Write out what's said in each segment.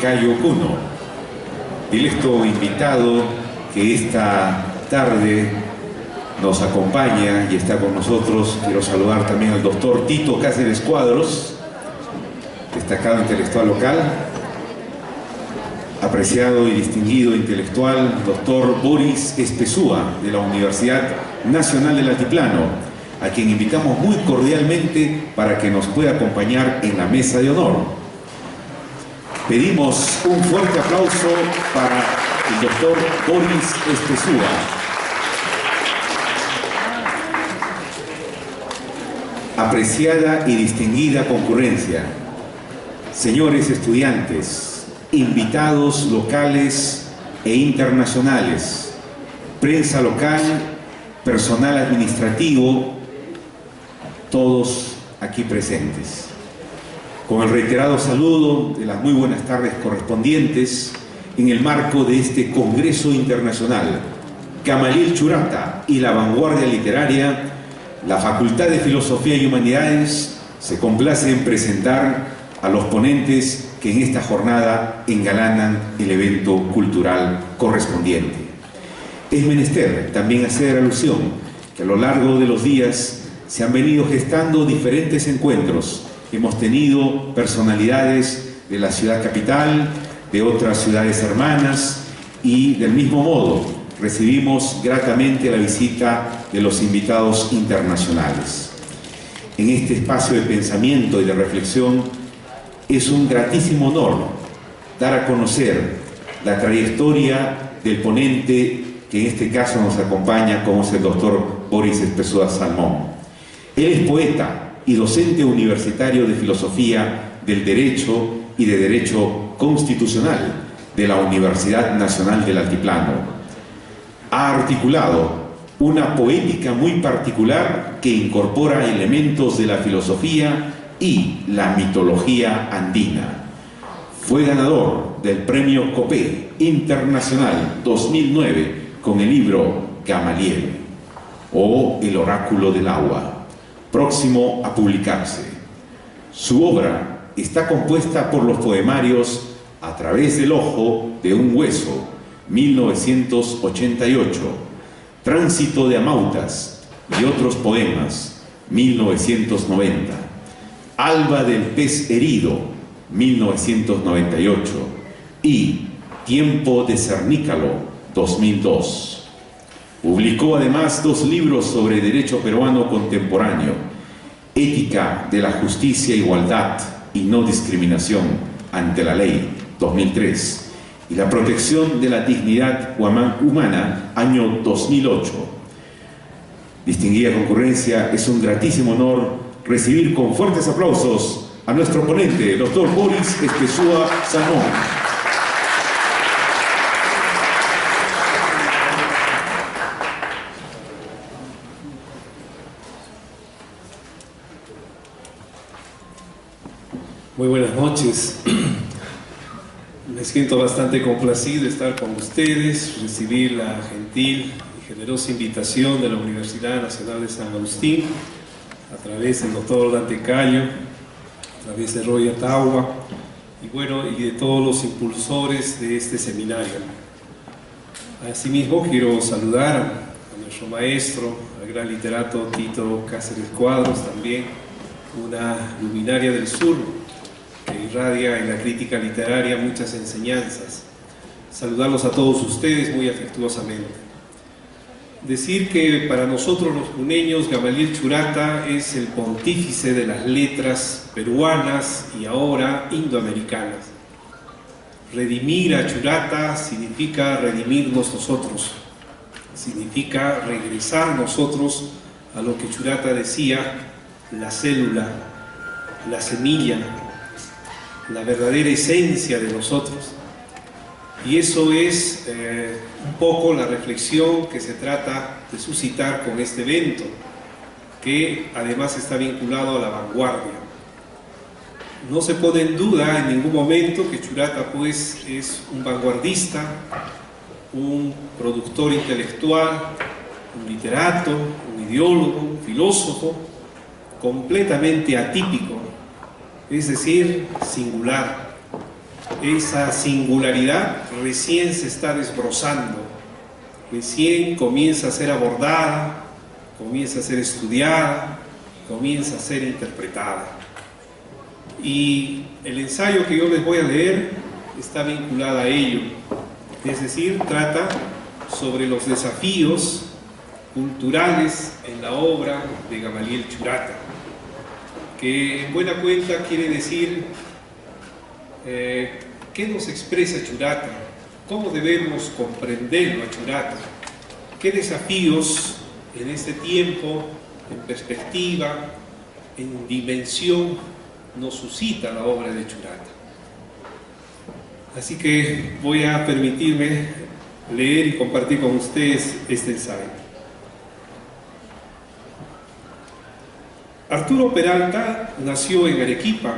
Cayo Cuno, directo invitado que esta tarde nos acompaña y está con nosotros. Quiero saludar también al doctor Tito Cáceres Cuadros, destacado intelectual local, apreciado y distinguido intelectual, doctor Boris Espesúa, de la Universidad Nacional del Altiplano, a quien invitamos muy cordialmente para que nos pueda acompañar en la mesa de honor. Pedimos un fuerte aplauso para el doctor Boris Espesúa. Apreciada y distinguida concurrencia, señores estudiantes, invitados locales e internacionales, prensa local, personal administrativo, todos aquí presentes. Con el reiterado saludo de las muy buenas tardes correspondientes en el marco de este Congreso Internacional, Gamaliel Churata y la vanguardia literaria, la Facultad de Filosofía y Humanidades se complace en presentar a los ponentes que en esta jornada engalanan el evento cultural correspondiente. Es menester también hacer alusión que a lo largo de los días se han venido gestando diferentes encuentros. Hemos tenido personalidades de la ciudad capital, de otras ciudades hermanas, y del mismo modo recibimos gratamente la visita de los invitados internacionales. En este espacio de pensamiento y de reflexión es un gratísimo honor dar a conocer la trayectoria del ponente que en este caso nos acompaña, como es el doctor Boris Espesúa Salmón. Él es poeta y docente universitario de Filosofía del Derecho y de Derecho Constitucional de la Universidad Nacional del Altiplano. Ha articulado una poética muy particular que incorpora elementos de la filosofía y la mitología andina. Fue ganador del Premio Copé Internacional 2009 con el libro Gamaliel o El Oráculo del Agua, próximo a publicarse. Su obra está compuesta por los poemarios A través del ojo de un hueso, 1988, Tránsito de Amautas y otros poemas, 1990, Alba del pez herido, 1998, y Tiempo de Cernícalo, 2002. Publicó además 2 libros sobre derecho peruano contemporáneo: Ética de la justicia, igualdad y no discriminación ante la ley, 2003, y La protección de la dignidad humana, año 2008. Distinguida concurrencia, es un gratísimo honor recibir con fuertes aplausos a nuestro ponente, el doctor Boris Espesúa Salmón. Muy buenas noches. Me siento bastante complacido de estar con ustedes, recibir la gentil y generosa invitación de la Universidad Nacional de San Agustín, a través del doctor Dante Cayo, a través de Roy Ataua, y de todos los impulsores de este seminario. Asimismo, quiero saludar a nuestro maestro, al gran literato Tito Cáceres Cuadros, también una luminaria del sur, que irradia en la crítica literaria muchas enseñanzas. Saludarlos a todos ustedes muy afectuosamente. Decir que para nosotros los puneños, Gamaliel Churata es el pontífice de las letras peruanas y ahora indoamericanas. Redimir a Churata significa redimirnos nosotros, significa regresar nosotros a lo que Churata decía: la célula, la semilla, la verdadera esencia de nosotros. Y eso es un poco la reflexión que se trata de suscitar con este evento, que además está vinculado a la vanguardia. No se pone en duda en ningún momento que Churata pues es un vanguardista, un productor intelectual, un literato, un ideólogo, un filósofo completamente atípico, es decir, singular, esa singularidad recién se está desbrozando, recién comienza a ser abordada, comienza a ser estudiada, comienza a ser interpretada. Y el ensayo que yo les voy a leer está vinculado a ello, es decir, trata sobre los desafíos culturales en la obra de Gamaliel Churata, que en buena cuenta quiere decir qué nos expresa Churata, cómo debemos comprenderlo a Churata, qué desafíos en este tiempo, en perspectiva, en dimensión, nos suscita la obra de Churata. Así que voy a permitirme leer y compartir con ustedes este ensayo. Arturo Peralta nació en Arequipa,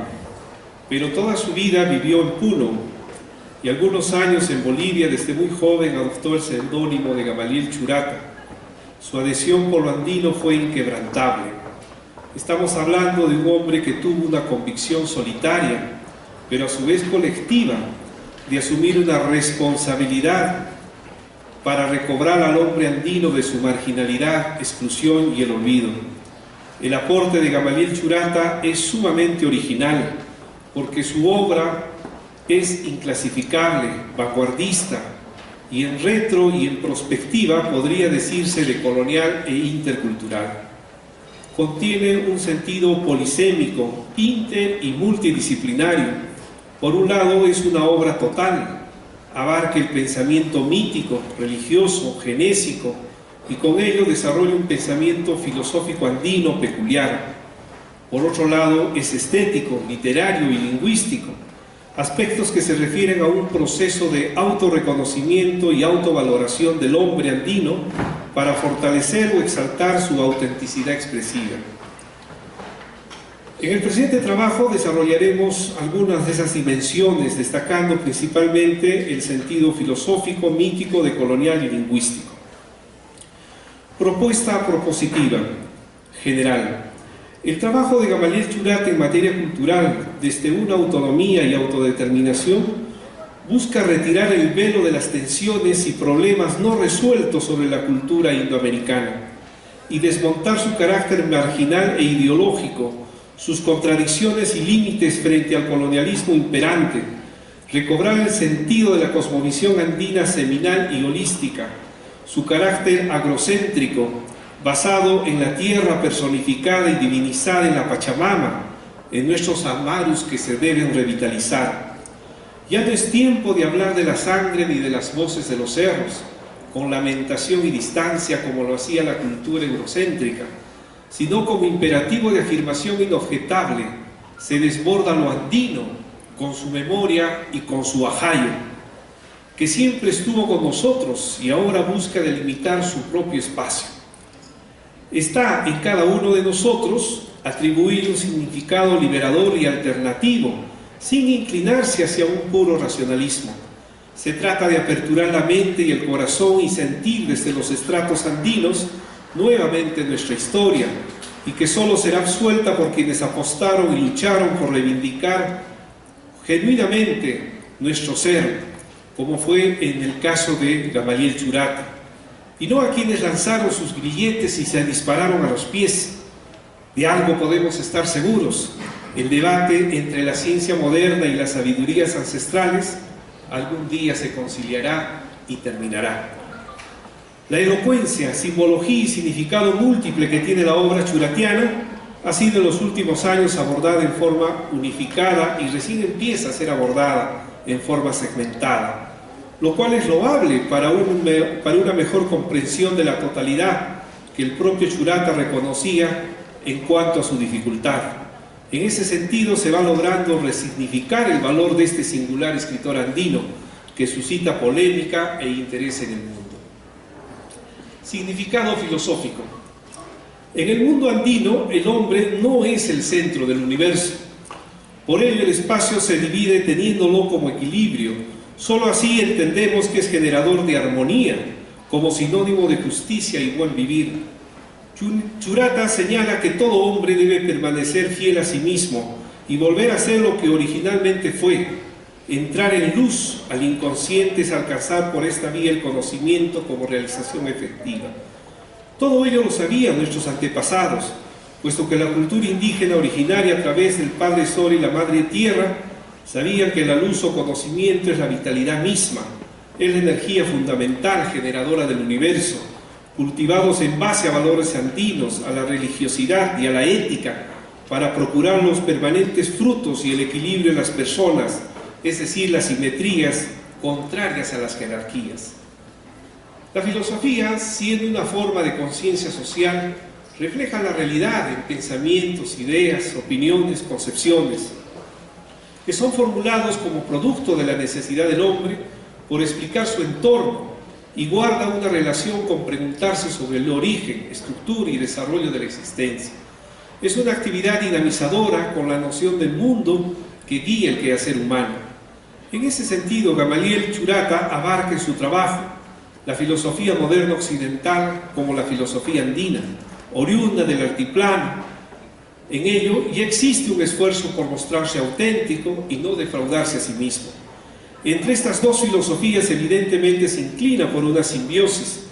pero toda su vida vivió en Puno y algunos años en Bolivia. Desde muy joven adoptó el seudónimo de Gamaliel Churata. Su adhesión por lo andino fue inquebrantable. Estamos hablando de un hombre que tuvo una convicción solitaria, pero a su vez colectiva, de asumir una responsabilidad para recobrar al hombre andino de su marginalidad, exclusión y el olvido. El aporte de Gamaliel Churata es sumamente original, porque su obra es inclasificable, vanguardista, y en retro y en prospectiva podría decirse de colonial e intercultural. Contiene un sentido polisémico, inter y multidisciplinario. Por un lado es una obra total, abarca el pensamiento mítico, religioso, genésico, y con ello desarrolla un pensamiento filosófico andino peculiar. Por otro lado, es estético, literario y lingüístico, aspectos que se refieren a un proceso de autorreconocimiento y autovaloración del hombre andino para fortalecer o exaltar su autenticidad expresiva. En el presente trabajo desarrollaremos algunas de esas dimensiones, destacando principalmente el sentido filosófico, mítico, decolonial y lingüístico. Propuesta propositiva general. El trabajo de Gamaliel Churata en materia cultural, desde una autonomía y autodeterminación, busca retirar el velo de las tensiones y problemas no resueltos sobre la cultura indoamericana y desmontar su carácter marginal e ideológico, sus contradicciones y límites frente al colonialismo imperante, recobrar el sentido de la cosmovisión andina seminal y holística, su carácter agrocéntrico, basado en la tierra personificada y divinizada en la Pachamama, en nuestros amarus que se deben revitalizar. Ya no es tiempo de hablar de la sangre ni de las voces de los cerros, con lamentación y distancia como lo hacía la cultura eurocéntrica, sino como imperativo de afirmación inobjetable, se desborda lo andino con su memoria y con su ajayo, que siempre estuvo con nosotros y ahora busca delimitar su propio espacio. Está en cada uno de nosotros atribuir un significado liberador y alternativo, sin inclinarse hacia un puro racionalismo. Se trata de aperturar la mente y el corazón y sentir desde los estratos andinos nuevamente nuestra historia, y que solo será absuelta por quienes apostaron y lucharon por reivindicar genuinamente nuestro ser, como fue en el caso de Gamaliel Churata, y no a quienes lanzaron sus grilletes y se dispararon a los pies. De algo podemos estar seguros: el debate entre la ciencia moderna y las sabidurías ancestrales algún día se conciliará y terminará. La elocuencia, simbología y significado múltiple que tiene la obra churatiana ha sido en los últimos años abordada en forma unificada y recién empieza a ser abordada en forma segmentada, lo cual es loable para una mejor comprensión de la totalidad que el propio Churata reconocía en cuanto a su dificultad. En ese sentido se va logrando resignificar el valor de este singular escritor andino que suscita polémica e interés en el mundo. Significado filosófico. En el mundo andino, el hombre no es el centro del universo. Por ello, el espacio se divide teniéndolo como equilibrio. Solo así entendemos que es generador de armonía, como sinónimo de justicia y buen vivir. Churata señala que todo hombre debe permanecer fiel a sí mismo y volver a ser lo que originalmente fue, Entrar en luz al inconsciente es alcanzar por esta vía el conocimiento como realización efectiva. Todo ello lo sabían nuestros antepasados, puesto que la cultura indígena originaria a través del Padre Sol y la Madre Tierra sabían que la luz o conocimiento es la vitalidad misma, es la energía fundamental generadora del universo, cultivados en base a valores andinos, a la religiosidad y a la ética, para procurar los permanentes frutos y el equilibrio en las personas, es decir, las simetrías contrarias a las jerarquías. La filosofía, siendo una forma de conciencia social, refleja la realidad en pensamientos, ideas, opiniones, concepciones, que son formulados como producto de la necesidad del hombre por explicar su entorno y guarda una relación con preguntarse sobre el origen, estructura y desarrollo de la existencia. Es una actividad dinamizadora con la noción del mundo que guía el quehacer humano. En ese sentido, Gamaliel Churata abarca en su trabajo la filosofía moderna occidental como la filosofía andina, oriunda del altiplano. En ello ya existe un esfuerzo por mostrarse auténtico y no defraudarse a sí mismo. Entre estas dos filosofías evidentemente se inclina por una simbiosis,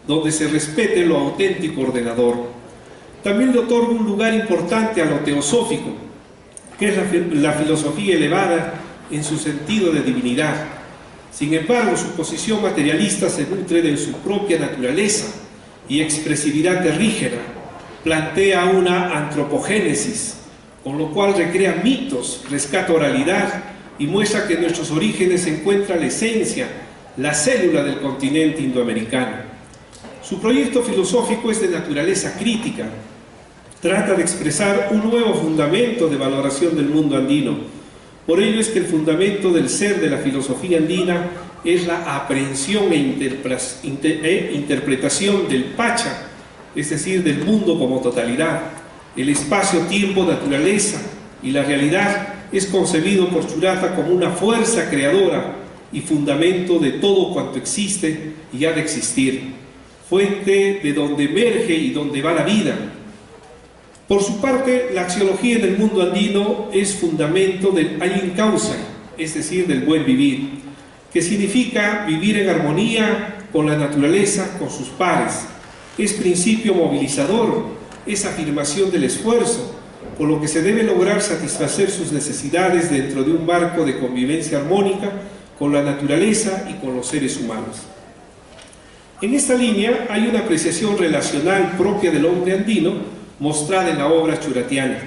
donde se respete lo auténtico ordenador. También le otorga un lugar importante a lo teosófico, que es la filosofía elevada en su sentido de divinidad. Sin embargo, su posición materialista se nutre de su propia naturaleza y expresividad terrígena, plantea una antropogénesis, con lo cual recrea mitos, rescata oralidad y muestra que en nuestros orígenes se encuentra la esencia, la célula del continente indoamericano. Su proyecto filosófico es de naturaleza crítica, trata de expresar un nuevo fundamento de valoración del mundo andino. Por ello es que el fundamento del ser de la filosofía andina es la aprehensión e interpretación del Pacha, es decir, del mundo como totalidad. El espacio, tiempo, naturaleza y la realidad es concebido por Churata como una fuerza creadora y fundamento de todo cuanto existe y ha de existir, fuente de donde emerge y donde va la vida. Por su parte, la axiología en el mundo andino es fundamento del ayin causa, es decir, del buen vivir, que significa vivir en armonía con la naturaleza, con sus pares. Es principio movilizador, es afirmación del esfuerzo, por lo que se debe lograr satisfacer sus necesidades dentro de un marco de convivencia armónica con la naturaleza y con los seres humanos. En esta línea hay una apreciación relacional propia del hombre andino, mostrada en la obra churatiana.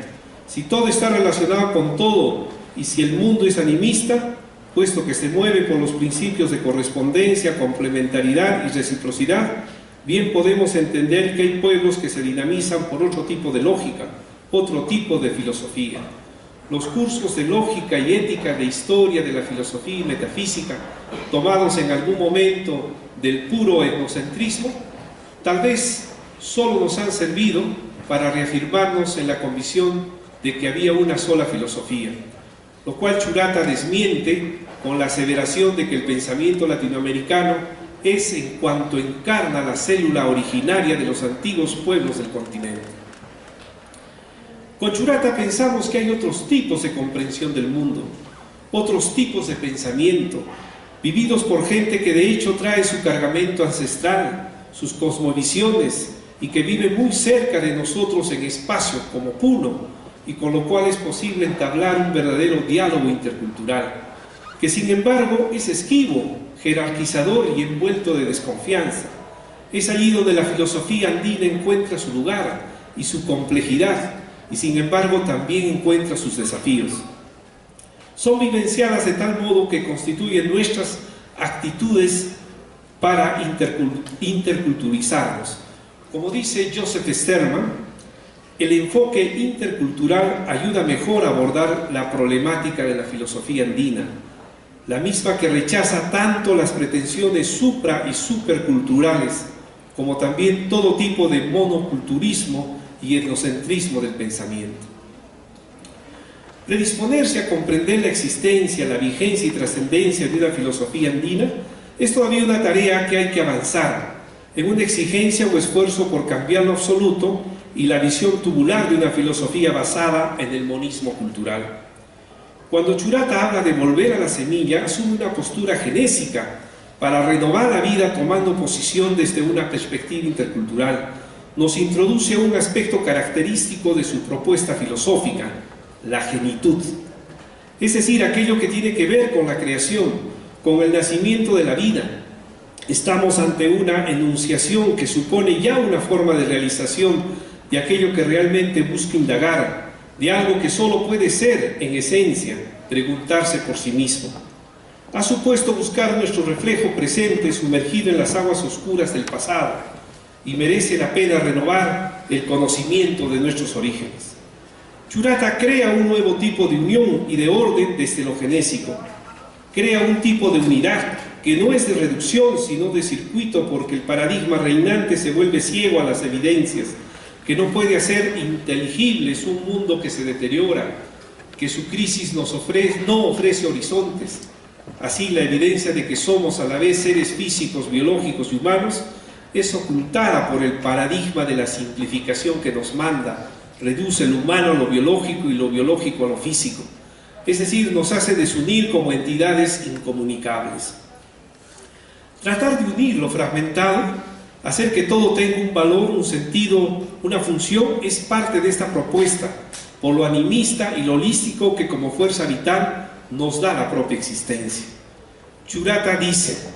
Si todo está relacionado con todo y si el mundo es animista, puesto que se mueve por los principios de correspondencia, complementariedad y reciprocidad, bien podemos entender que hay pueblos que se dinamizan por otro tipo de lógica, otro tipo de filosofía. Los cursos de lógica y ética, de historia de la filosofía y metafísica, tomados en algún momento del puro etnocentrismo, tal vez solo nos han servido para reafirmarnos en la convicción de que había una sola filosofía, lo cual Churata desmiente con la aseveración de que el pensamiento latinoamericano es en cuanto encarna la célula originaria de los antiguos pueblos del continente. Con Churata pensamos que hay otros tipos de comprensión del mundo, otros tipos de pensamiento, vividos por gente que de hecho trae su cargamento ancestral, sus cosmovisiones, y que vive muy cerca de nosotros en espacio como Puno, y con lo cual es posible entablar un verdadero diálogo intercultural, que sin embargo es esquivo, jerarquizador y envuelto de desconfianza. Es allí donde la filosofía andina encuentra su lugar y su complejidad, y sin embargo también encuentra sus desafíos. Son vivenciadas de tal modo que constituyen nuestras actitudes para interculturizarnos. Como dice Joseph Sterman, el enfoque intercultural ayuda mejor a abordar la problemática de la filosofía andina, la misma que rechaza tanto las pretensiones supra- y superculturales, como también todo tipo de monoculturismo y etnocentrismo del pensamiento. Predisponerse a comprender la existencia, la vigencia y trascendencia de una filosofía andina es todavía una tarea que hay que avanzar, en una exigencia o esfuerzo por cambiar lo absoluto y la visión tubular de una filosofía basada en el monismo cultural. Cuando Churata habla de volver a la semilla, asume una postura genésica para renovar la vida tomando posición desde una perspectiva intercultural. Nos introduce un aspecto característico de su propuesta filosófica, la genitud. Es decir, aquello que tiene que ver con la creación, con el nacimiento de la vida. Estamos ante una enunciación que supone ya una forma de realización de aquello que realmente busca indagar, de algo que solo puede ser, en esencia, preguntarse por sí mismo. Ha supuesto buscar nuestro reflejo presente sumergido en las aguas oscuras del pasado, y merece la pena renovar el conocimiento de nuestros orígenes. Churata crea un nuevo tipo de unión y de orden desde lo genésico. Crea un tipo de unidad que no es de reducción, sino de circuito, porque el paradigma reinante se vuelve ciego a las evidencias, que no puede hacer inteligibles un mundo que se deteriora, que su crisis no ofrece horizontes. Así, la evidencia de que somos a la vez seres físicos, biológicos y humanos es ocultada por el paradigma de la simplificación que nos manda, reduce lo humano a lo biológico y lo biológico a lo físico. Es decir, nos hace desunir como entidades incomunicables. Tratar de unir lo fragmentado, hacer que todo tenga un valor, un sentido, una función, es parte de esta propuesta, por lo animista y lo holístico que como fuerza vital nos da la propia existencia. Churata dice: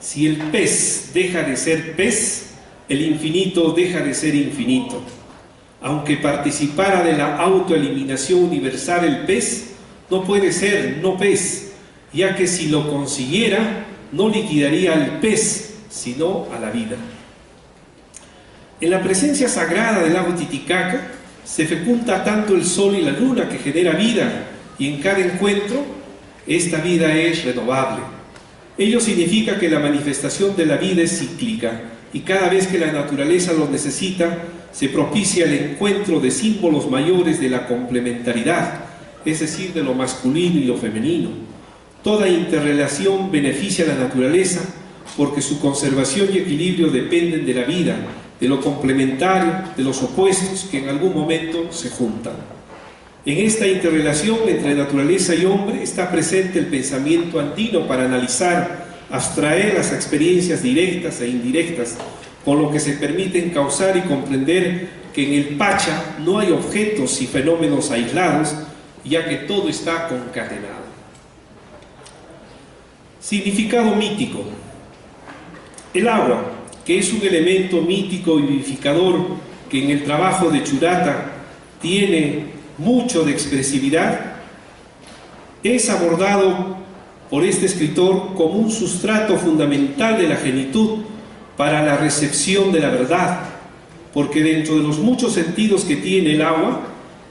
si el pez deja de ser pez, el infinito deja de ser infinito. Aunque participara de la autoeliminación universal el pez, no puede ser no pez, ya que si lo consiguiera, no liquidaría al pez, sino a la vida. En la presencia sagrada del lago Titicaca se fecunda tanto el sol y la luna que genera vida, y en cada encuentro esta vida es renovable. Ello significa que la manifestación de la vida es cíclica, y cada vez que la naturaleza lo necesita, se propicia el encuentro de símbolos mayores de la complementariedad, es decir, de lo masculino y lo femenino. Toda interrelación beneficia a la naturaleza, porque su conservación y equilibrio dependen de la vida, de lo complementario, de los opuestos que en algún momento se juntan. En esta interrelación entre naturaleza y hombre está presente el pensamiento andino para analizar, abstraer las experiencias directas e indirectas, con lo que se permiten causar y comprender que en el Pacha no hay objetos y fenómenos aislados, ya que todo está concatenado. Significado mítico. El agua, que es un elemento mítico y vivificador que en el trabajo de Churata tiene mucho de expresividad, es abordado por este escritor como un sustrato fundamental de la genitud para la recepción de la verdad, porque dentro de los muchos sentidos que tiene el agua,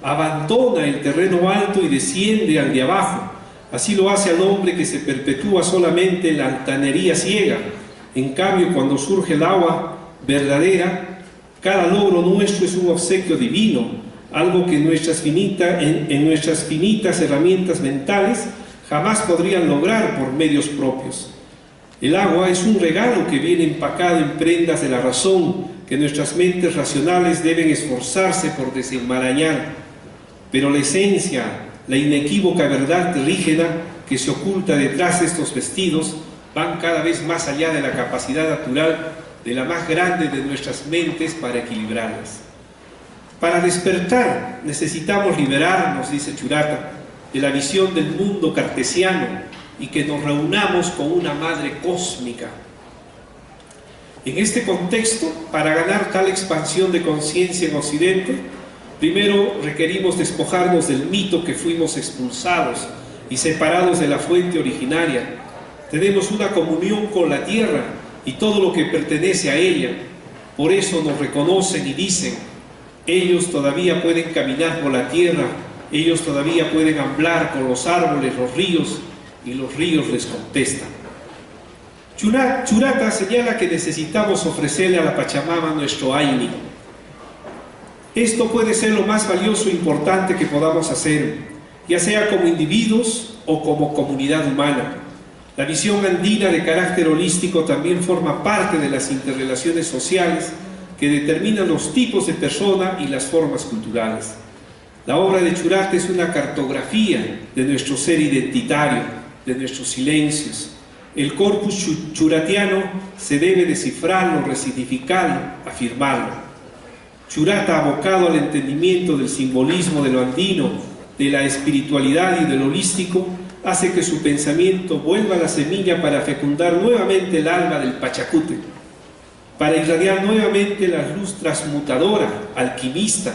abandona el terreno alto y desciende al de abajo. Así lo hace al hombre que se perpetúa solamente en la altanería ciega. En cambio, cuando surge el agua verdadera, cada logro nuestro es un obsequio divino, algo que en nuestras finitas herramientas mentales jamás podrían lograr por medios propios. El agua es un regalo que viene empacado en prendas de la razón, que nuestras mentes racionales deben esforzarse por desenmarañar, pero la esencia, la inequívoca verdad rígida que se oculta detrás de estos vestidos, van cada vez más allá de la capacidad natural de la más grande de nuestras mentes para equilibrarlas. Para despertar necesitamos liberarnos, dice Churata, de la visión del mundo cartesiano y que nos reunamos con una madre cósmica. En este contexto, para ganar tal expansión de conciencia en Occidente, primero requerimos despojarnos del mito que fuimos expulsados y separados de la fuente originaria. Tenemos una comunión con la tierra y todo lo que pertenece a ella. Por eso nos reconocen y dicen: ellos todavía pueden caminar por la tierra, ellos todavía pueden hablar con los árboles, los ríos, y los ríos les contestan. Churata señala que necesitamos ofrecerle a la Pachamama nuestro Aini. Esto puede ser lo más valioso e importante que podamos hacer, ya sea como individuos o como comunidad humana. La visión andina de carácter holístico también forma parte de las interrelaciones sociales que determinan los tipos de persona y las formas culturales. La obra de Churata es una cartografía de nuestro ser identitario, de nuestros silencios. El corpus churatiano se debe descifrarlo, resignificarlo, afirmarlo. Churata, abocado al entendimiento del simbolismo de lo andino, de la espiritualidad y de lo holístico, hace que su pensamiento vuelva a la semilla para fecundar nuevamente el alma del Pachacútec, para irradiar nuevamente la luz transmutadora, alquimista,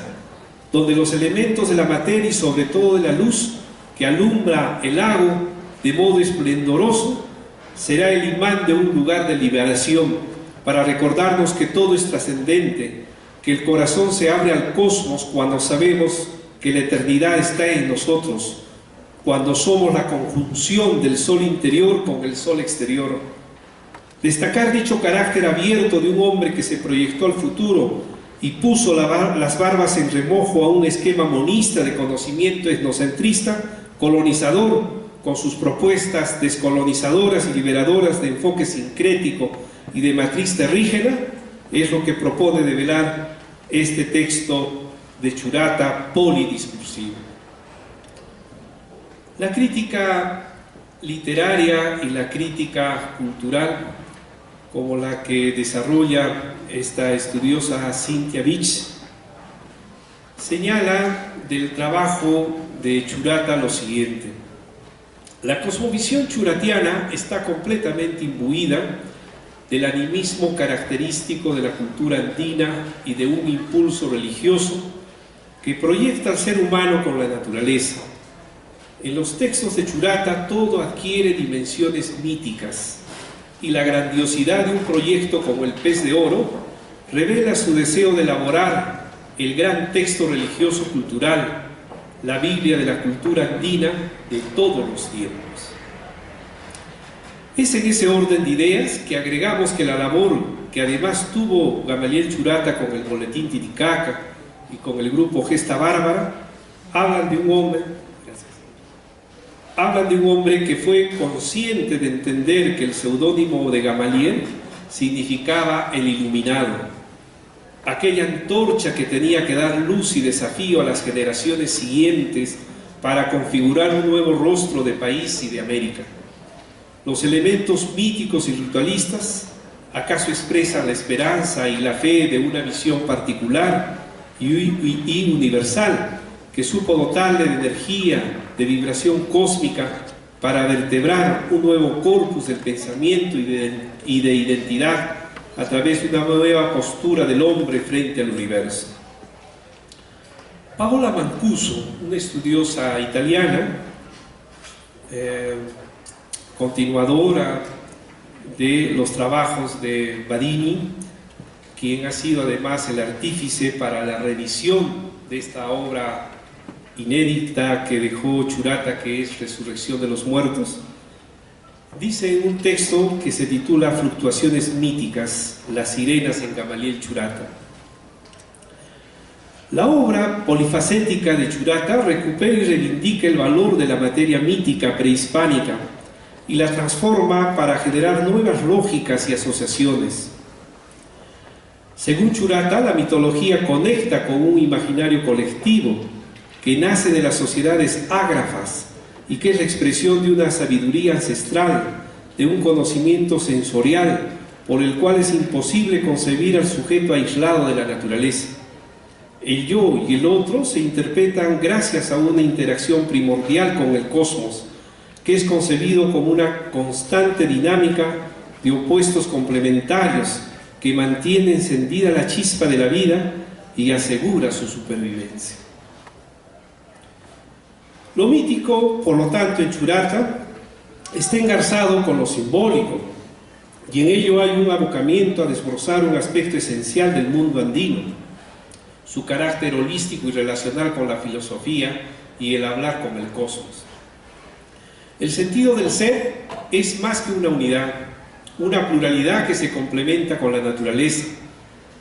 donde los elementos de la materia y sobre todo de la luz que alumbra el lago de modo esplendoroso, será el imán de un lugar de liberación, para recordarnos que todo es trascendente, que el corazón se abre al cosmos cuando sabemos que la eternidad está en nosotros, cuando somos la conjunción del sol interior con el sol exterior. Destacar dicho carácter abierto de un hombre que se proyectó al futuro y puso las barbas en remojo a un esquema monista de conocimiento etnocentrista, colonizador, con sus propuestas descolonizadoras y liberadoras de enfoque sincrético y de matriz terrígena, es lo que propone develar este texto de Churata polidiscursivo. La crítica literaria y la crítica cultural, como la que desarrolla esta estudiosa Cynthia Beach, señala del trabajo de Churata lo siguiente: la cosmovisión churatiana está completamente imbuida del animismo característico de la cultura andina y de un impulso religioso que proyecta al ser humano con la naturaleza. En los textos de Churata todo adquiere dimensiones míticas, y la grandiosidad de un proyecto como el Pez de Oro revela su deseo de elaborar el gran texto religioso cultural, la Biblia de la cultura andina de todos los tiempos. Es en ese orden de ideas que agregamos que la labor que además tuvo Gamaliel Churata con el Boletín Titicaca y con el grupo Gesta Bárbara, hablan de un hombre que fue consciente de entender que el seudónimo de Gamaliel significaba el iluminado, aquella antorcha que tenía que dar luz y desafío a las generaciones siguientes para configurar un nuevo rostro de país y de América. Los elementos míticos y ritualistas acaso expresan la esperanza y la fe de una visión particular y universal que supo dotarle de energía, de vibración cósmica para vertebrar un nuevo corpus del pensamiento y de identidad a través de una nueva postura del hombre frente al universo. Paola Mancuso, una estudiosa italiana, continuadora de los trabajos de Badini, quien ha sido además el artífice para la revisión de esta obra inédita que dejó Churata, que es Resurrección de los Muertos, dice en un texto que se titula Fluctuaciones míticas, las sirenas en Gamaliel Churata: la obra polifacética de Churata recupera y reivindica el valor de la materia mítica prehispánica y la transforma para generar nuevas lógicas y asociaciones. Según Churata, la mitología conecta con un imaginario colectivo que nace de las sociedades ágrafas y que es la expresión de una sabiduría ancestral, de un conocimiento sensorial por el cual es imposible concebir al sujeto aislado de la naturaleza. El yo y el otro se interpretan gracias a una interacción primordial con el cosmos, que es concebido como una constante dinámica de opuestos complementarios que mantiene encendida la chispa de la vida y asegura su supervivencia. Lo mítico, por lo tanto, en Churata está engarzado con lo simbólico, y en ello hay un abocamiento a desbrozar un aspecto esencial del mundo andino, su carácter holístico y relacional con la filosofía y el hablar con el cosmos. El sentido del ser es más que una unidad, una pluralidad que se complementa con la naturaleza.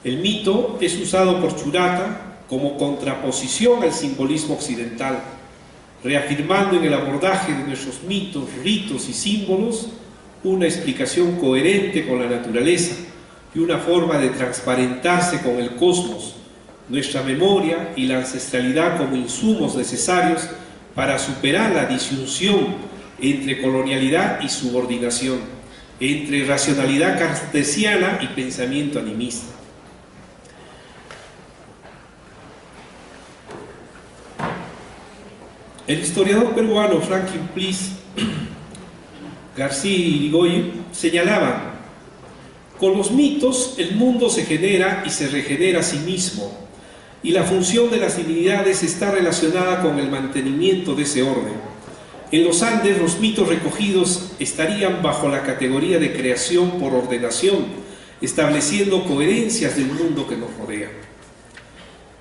El mito es usado por Churata como contraposición al simbolismo occidental, reafirmando en el abordaje de nuestros mitos, ritos y símbolos una explicación coherente con la naturaleza y una forma de transparentarse con el cosmos, nuestra memoria y la ancestralidad como insumos necesarios para superar la disyunción entre colonialidad y subordinación, entre racionalidad cartesiana y pensamiento animista. El historiador peruano Franklin Plis García Irigoyen señalaba: con los mitos el mundo se genera y se regenera a sí mismo, y la función de las divinidades está relacionada con el mantenimiento de ese orden. En los Andes los mitos recogidos estarían bajo la categoría de creación por ordenación, estableciendo coherencias del mundo que nos rodea.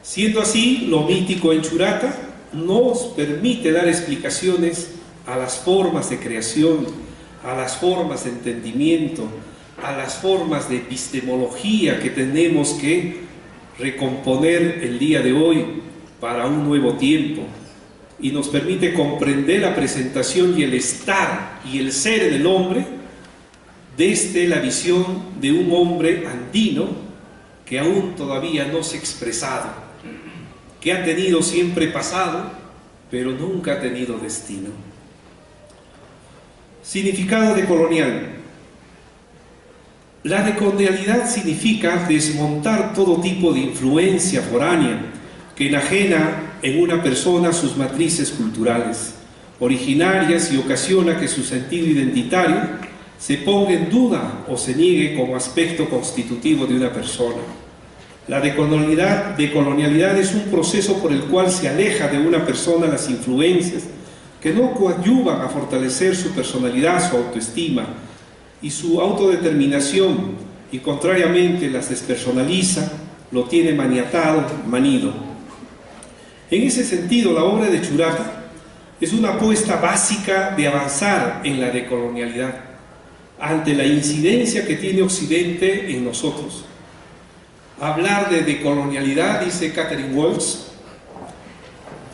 Siendo así, lo mítico en Churata nos permite dar explicaciones a las formas de creación, a las formas de entendimiento, a las formas de epistemología que tenemos que recomponer el día de hoy para un nuevo tiempo, y nos permite comprender la presentación y el estar y el ser del hombre desde la visión de un hombre andino que aún todavía no se ha expresado, que ha tenido siempre pasado, pero nunca ha tenido destino. Significado decolonial. La decolonialidad significa desmontar todo tipo de influencia foránea que enajena en una persona sus matrices culturales, originarias, y ocasiona que su sentido identitario se ponga en duda o se niegue como aspecto constitutivo de una persona. La decolonialidad es un proceso por el cual se aleja de una persona las influencias que no coadyuvan a fortalecer su personalidad, su autoestima y su autodeterminación, y contrariamente las despersonaliza, lo tiene maniatado, manido. En ese sentido, la obra de Churata es una apuesta básica de avanzar en la decolonialidad ante la incidencia que tiene Occidente en nosotros. Hablar de decolonialidad, dice Catherine Wells,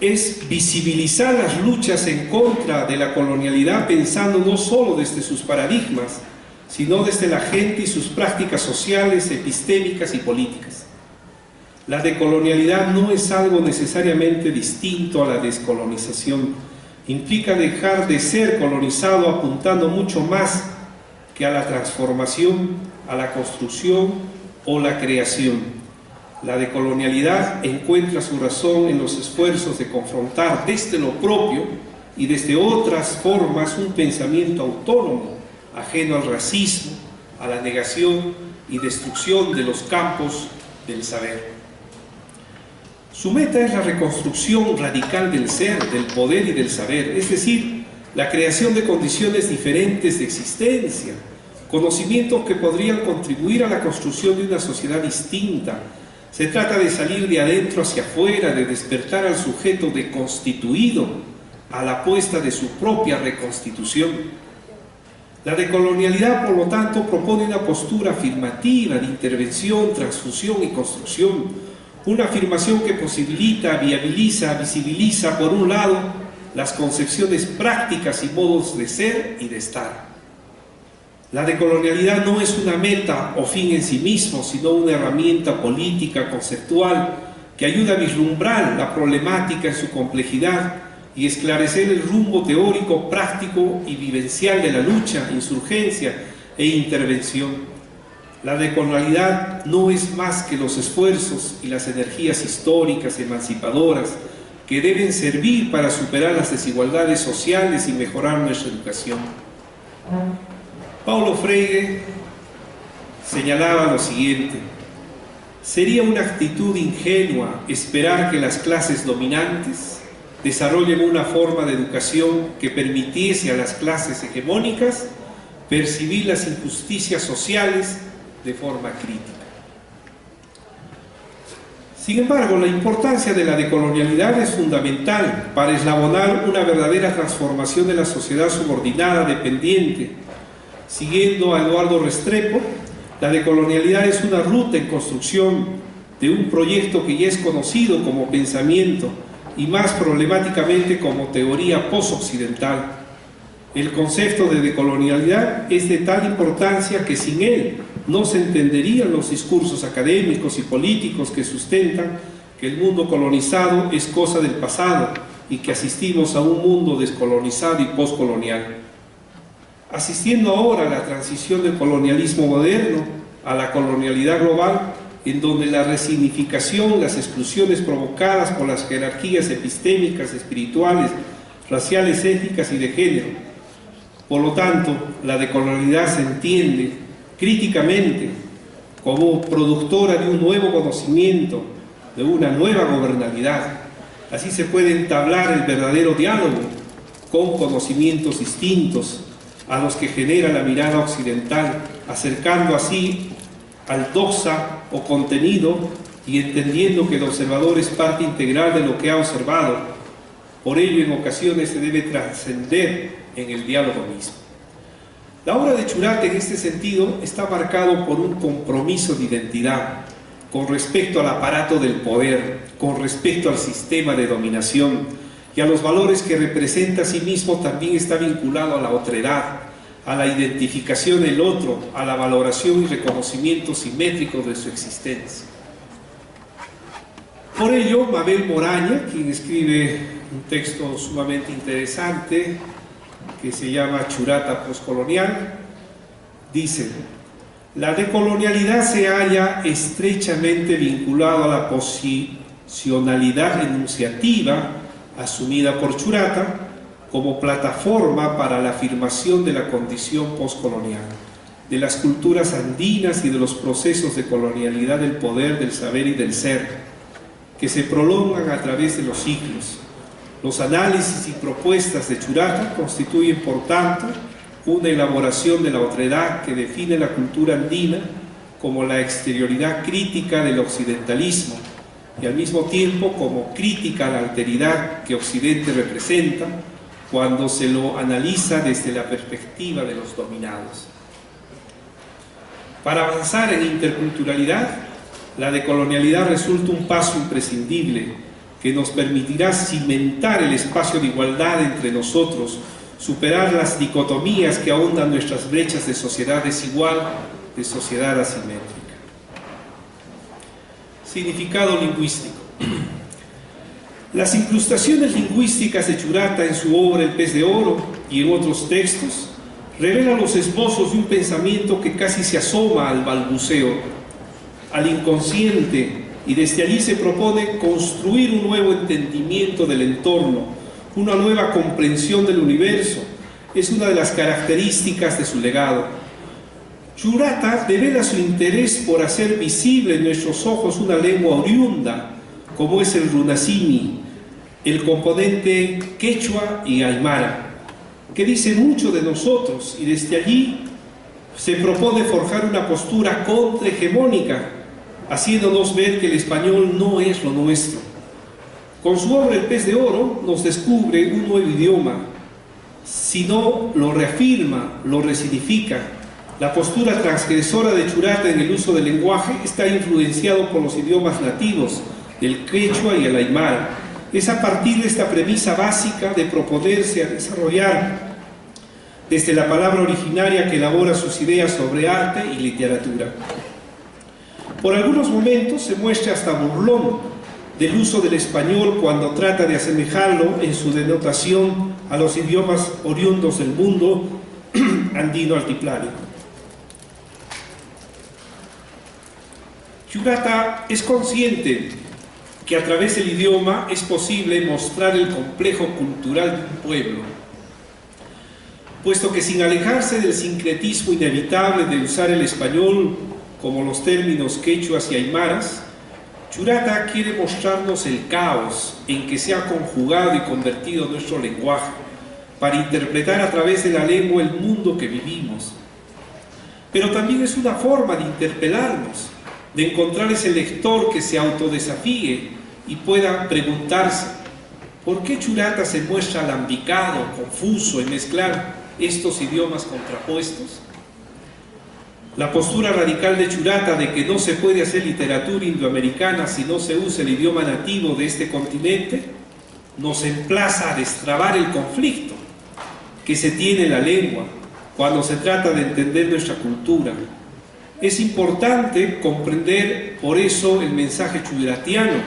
es visibilizar las luchas en contra de la colonialidad pensando no solo desde sus paradigmas, sino desde la gente y sus prácticas sociales, epistémicas y políticas. La decolonialidad no es algo necesariamente distinto a la descolonización. Implica dejar de ser colonizado apuntando mucho más que a la transformación, a la construcción o la creación. La decolonialidad encuentra su razón en los esfuerzos de confrontar desde lo propio y desde otras formas un pensamiento autónomo, ajeno al racismo, a la negación y destrucción de los campos del saber. Su meta es la reconstrucción radical del ser, del poder y del saber, es decir, la creación de condiciones diferentes de existencia, conocimientos que podrían contribuir a la construcción de una sociedad distinta. Se trata de salir de adentro hacia afuera, de despertar al sujeto deconstituido a la apuesta de su propia reconstitución. La decolonialidad, por lo tanto, propone una postura afirmativa de intervención, transfusión y construcción. Una afirmación que posibilita, viabiliza, visibiliza, por un lado, las concepciones prácticas y modos de ser y de estar. La decolonialidad no es una meta o fin en sí mismo, sino una herramienta política, conceptual, que ayuda a vislumbrar la problemática en su complejidad y esclarecer el rumbo teórico, práctico y vivencial de la lucha, insurgencia e intervención. La decolonialidad no es más que los esfuerzos y las energías históricas emancipadoras que deben servir para superar las desigualdades sociales y mejorar nuestra educación. Paulo Freire señalaba lo siguiente: sería una actitud ingenua esperar que las clases dominantes desarrollen una forma de educación que permitiese a las clases hegemónicas percibir las injusticias sociales de forma crítica. Sin embargo, la importancia de la decolonialidad es fundamental para eslabonar una verdadera transformación de la sociedad subordinada, dependiente. Siguiendo a Eduardo Restrepo, la decolonialidad es una ruta en construcción de un proyecto que ya es conocido como pensamiento y más problemáticamente como teoría posoccidental. El concepto de decolonialidad es de tal importancia que sin él no se entenderían los discursos académicos y políticos que sustentan que el mundo colonizado es cosa del pasado y que asistimos a un mundo descolonizado y postcolonial. Asistiendo ahora a la transición del colonialismo moderno a la colonialidad global, en donde la resignificación, las exclusiones provocadas por las jerarquías epistémicas, espirituales, raciales, étnicas y de género. Por lo tanto, la decolonialidad se entiende críticamente como productora de un nuevo conocimiento, de una nueva gobernabilidad. Así se puede entablar el verdadero diálogo con conocimientos distintos a los que genera la mirada occidental, acercando así al doxa o contenido y entendiendo que el observador es parte integral de lo que ha observado. Por ello, en ocasiones se debe trascender en el diálogo mismo. La obra de Churata, en este sentido, está marcado por un compromiso de identidad con respecto al aparato del poder, con respecto al sistema de dominación y a los valores que representa a sí mismo. También está vinculado a la otredad, a la identificación del otro, a la valoración y reconocimiento simétrico de su existencia. Por ello, Mabel Moraña, quien escribe un texto sumamente interesante que se llama Churata postcolonial, dice: la decolonialidad se halla estrechamente vinculada a la posicionalidad enunciativa asumida por Churata como plataforma para la afirmación de la condición postcolonial, de las culturas andinas y de los procesos de colonialidad del poder, del saber y del ser, que se prolongan a través de los siglos. Los análisis y propuestas de Churata constituyen, por tanto, una elaboración de la otredad que define la cultura andina como la exterioridad crítica del occidentalismo y al mismo tiempo como crítica a la alteridad que Occidente representa cuando se lo analiza desde la perspectiva de los dominados. Para avanzar en interculturalidad, la decolonialidad resulta un paso imprescindible que nos permitirá cimentar el espacio de igualdad entre nosotros, superar las dicotomías que ahondan nuestras brechas de sociedad desigual, de sociedad asimétrica. Significado lingüístico. Las incrustaciones lingüísticas de Churata en su obra El pez de oro y en otros textos revelan los esbozos de un pensamiento que casi se asoma al balbuceo, al inconsciente, y desde allí se propone construir un nuevo entendimiento del entorno, una nueva comprensión del universo. Es una de las características de su legado. Churata devela su interés por hacer visible en nuestros ojos una lengua oriunda, como es el runasimi, el componente quechua y aymara, que dice mucho de nosotros, y desde allí se propone forjar una postura contrahegemónica, haciéndonos ver que el español no es lo nuestro. Con su obra El pez de oro nos descubre un nuevo idioma, sino lo reafirma, lo resignifica. La postura transgresora de Churata en el uso del lenguaje está influenciado por los idiomas nativos, el quechua y el aymara. Es a partir de esta premisa básica de proponerse a desarrollar desde la palabra originaria que elabora sus ideas sobre arte y literatura. Por algunos momentos se muestra hasta burlón del uso del español cuando trata de asemejarlo en su denotación a los idiomas oriundos del mundo andino altiplánico. Churata es consciente que a través del idioma es posible mostrar el complejo cultural de un pueblo, puesto que sin alejarse del sincretismo inevitable de usar el español como los términos quechuas y aymaras, Churata quiere mostrarnos el caos en que se ha conjugado y convertido nuestro lenguaje para interpretar a través de la lengua el mundo que vivimos. Pero también es una forma de interpelarnos, de encontrar ese lector que se autodesafíe y pueda preguntarse: ¿por qué Churata se muestra alambicado, confuso en mezclar estos idiomas contrapuestos? La postura radical de Churata de que no se puede hacer literatura indoamericana si no se usa el idioma nativo de este continente nos emplaza a destrabar el conflicto que se tiene en la lengua cuando se trata de entender nuestra cultura. Es importante comprender por eso el mensaje churatiano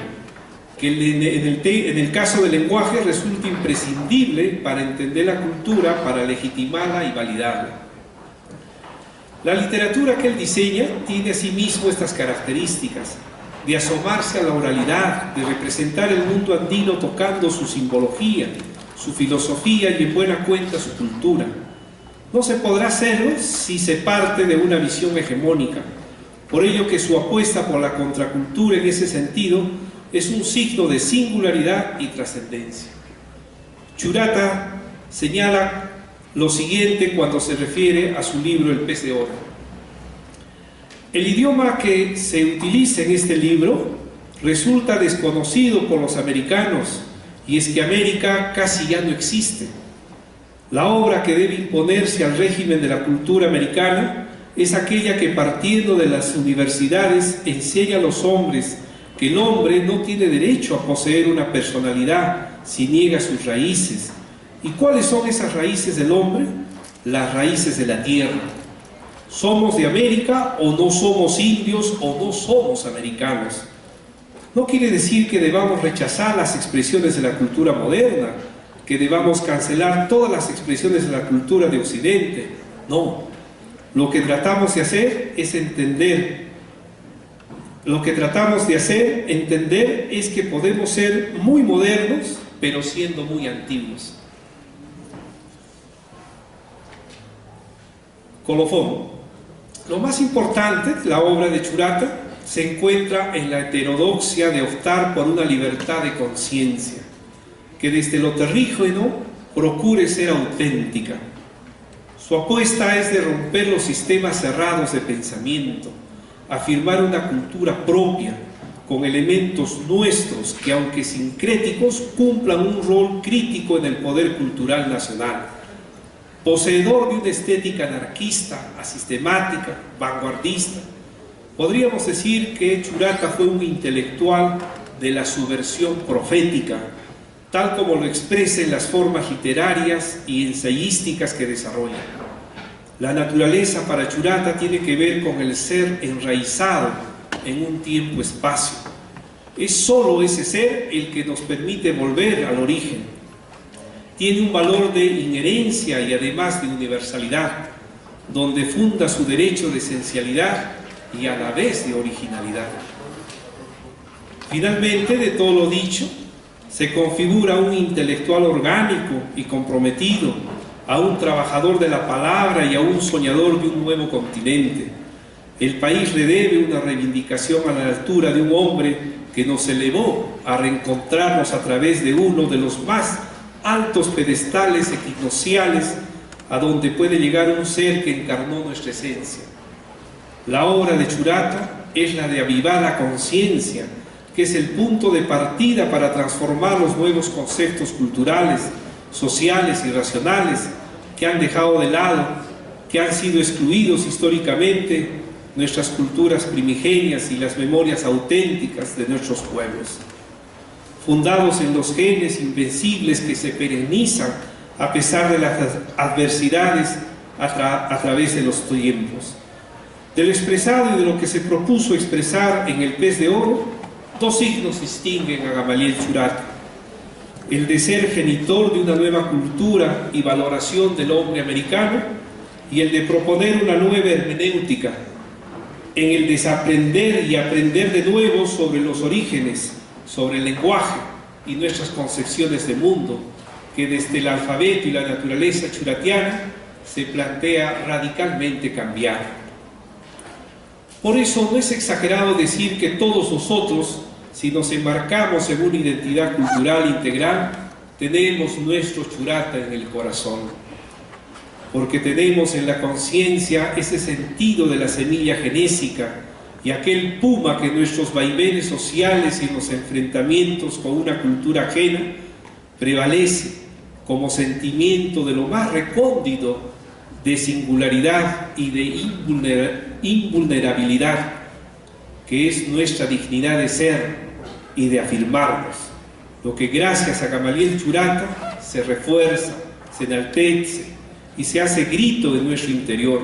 que en el caso del lenguaje resulta imprescindible para entender la cultura, para legitimarla y validarla. La literatura que él diseña tiene asimismo estas características: de asomarse a la oralidad, de representar el mundo andino tocando su simbología, su filosofía y en buena cuenta su cultura. No se podrá hacerlo si se parte de una visión hegemónica. Por ello que su apuesta por la contracultura en ese sentido es un signo de singularidad y trascendencia. Churata señala lo siguiente cuando se refiere a su libro El pez de oro: el idioma que se utiliza en este libro resulta desconocido por los americanos, y es que América casi ya no existe. La obra que debe imponerse al régimen de la cultura americana es aquella que, partiendo de las universidades, enseña a los hombres que el hombre no tiene derecho a poseer una personalidad si niega sus raíces. ¿Y cuáles son esas raíces del hombre? Las raíces de la tierra. ¿Somos de América o no somos indios o no somos americanos? No quiere decir que debamos rechazar las expresiones de la cultura moderna, que debamos cancelar todas las expresiones de la cultura de Occidente. No. Lo que tratamos de hacer es entender. Lo que tratamos de entender es que podemos ser muy modernos, pero siendo muy antiguos. Colofón. Lo más importante de la obra de Churata se encuentra en la heterodoxia de optar por una libertad de conciencia, que desde lo terrígeno procure ser auténtica. Su apuesta es de romper los sistemas cerrados de pensamiento, afirmar una cultura propia, con elementos nuestros que, aunque sincréticos, cumplan un rol crítico en el poder cultural nacional. Poseedor de una estética anarquista, asistemática, vanguardista, podríamos decir que Churata fue un intelectual de la subversión profética, tal como lo expresa en las formas literarias y ensayísticas que desarrolla. La naturaleza para Churata tiene que ver con el ser enraizado en un tiempo-espacio. Es solo ese ser el que nos permite volver al origen. Tiene un valor de inherencia y además de universalidad, donde funda su derecho de esencialidad y a la vez de originalidad. Finalmente, de todo lo dicho, se configura un intelectual orgánico y comprometido, a un trabajador de la palabra y a un soñador de un nuevo continente. El país le debe una reivindicación a la altura de un hombre que nos elevó a reencontrarnos a través de uno de los más altos pedestales equinocciales a donde puede llegar un ser que encarnó nuestra esencia. La obra de Churata es la de avivar la conciencia, que es el punto de partida para transformar los nuevos conceptos culturales, sociales y racionales que han dejado de lado, que han sido excluidos históricamente nuestras culturas primigenias y las memorias auténticas de nuestros pueblos. Fundados en los genes invencibles que se perennizan a pesar de las adversidades a través de los tiempos. Del expresado y de lo que se propuso expresar en El pez de oro, dos signos distinguen a Gamaliel Churata: el de ser genitor de una nueva cultura y valoración del hombre americano, y el de proponer una nueva hermenéutica, en el desaprender y aprender de nuevo sobre los orígenes, sobre el lenguaje y nuestras concepciones de mundo, que desde el alfabeto y la naturaleza churatiana se plantea radicalmente cambiar. Por eso no es exagerado decir que todos nosotros, si nos embarcamos en una identidad cultural integral, tenemos nuestro Churata en el corazón, porque tenemos en la conciencia ese sentido de la semilla genésica y aquel puma que en nuestros vaivenes sociales y en los enfrentamientos con una cultura ajena prevalece como sentimiento de lo más recóndito de singularidad y de invulnerabilidad, que es nuestra dignidad de ser y de afirmarnos, lo que gracias a Gamaliel Churata se refuerza, se enaltece y se hace grito de nuestro interior.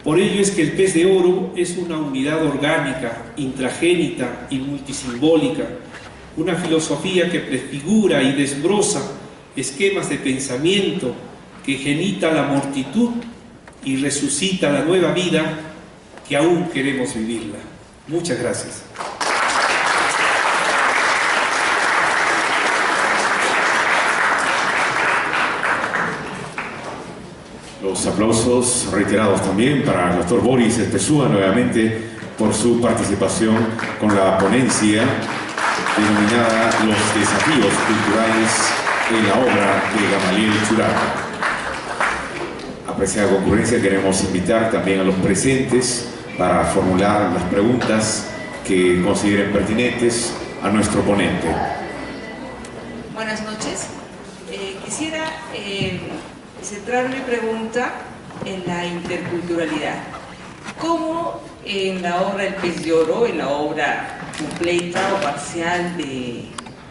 Por ello es que el pez de oro es una unidad orgánica, intragénita y multisimbólica, una filosofía que prefigura y desbroza esquemas de pensamiento, que genita la mortitud y resucita la nueva vida que aún queremos vivirla. Muchas gracias. Los aplausos reiterados también para el doctor Boris Espesúa nuevamente por su participación con la ponencia denominada Los desafíos culturales en la obra de Gamaliel Churata. Apreciada concurrencia, queremos invitar también a los presentes para formular las preguntas que consideren pertinentes a nuestro ponente. Buenas noches. Quisiera centrar mi pregunta en la interculturalidad. ¿Cómo en la obra El Pez de Oro, en la obra completa o parcial de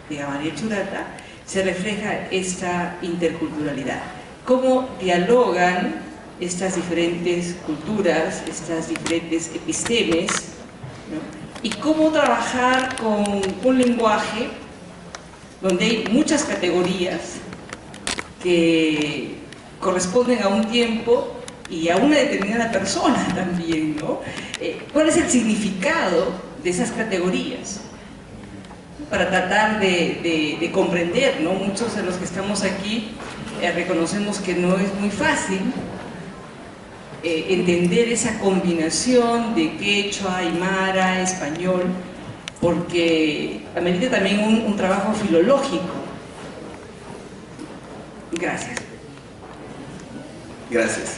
Gamaliel Churata, se refleja esta interculturalidad? ¿Cómo dialogan estas diferentes culturas, estas diferentes epistemes, ¿no? Y cómo trabajar con un lenguaje donde hay muchas categorías que corresponden a un tiempo y a una determinada persona también, ¿no? ¿Cuál es el significado de esas categorías? Para tratar de comprender, ¿no? Muchos de los que estamos aquí reconocemos que no es muy fácil entender esa combinación de quechua, aymara, español, porque amerita también un trabajo filológico. Gracias. Gracias.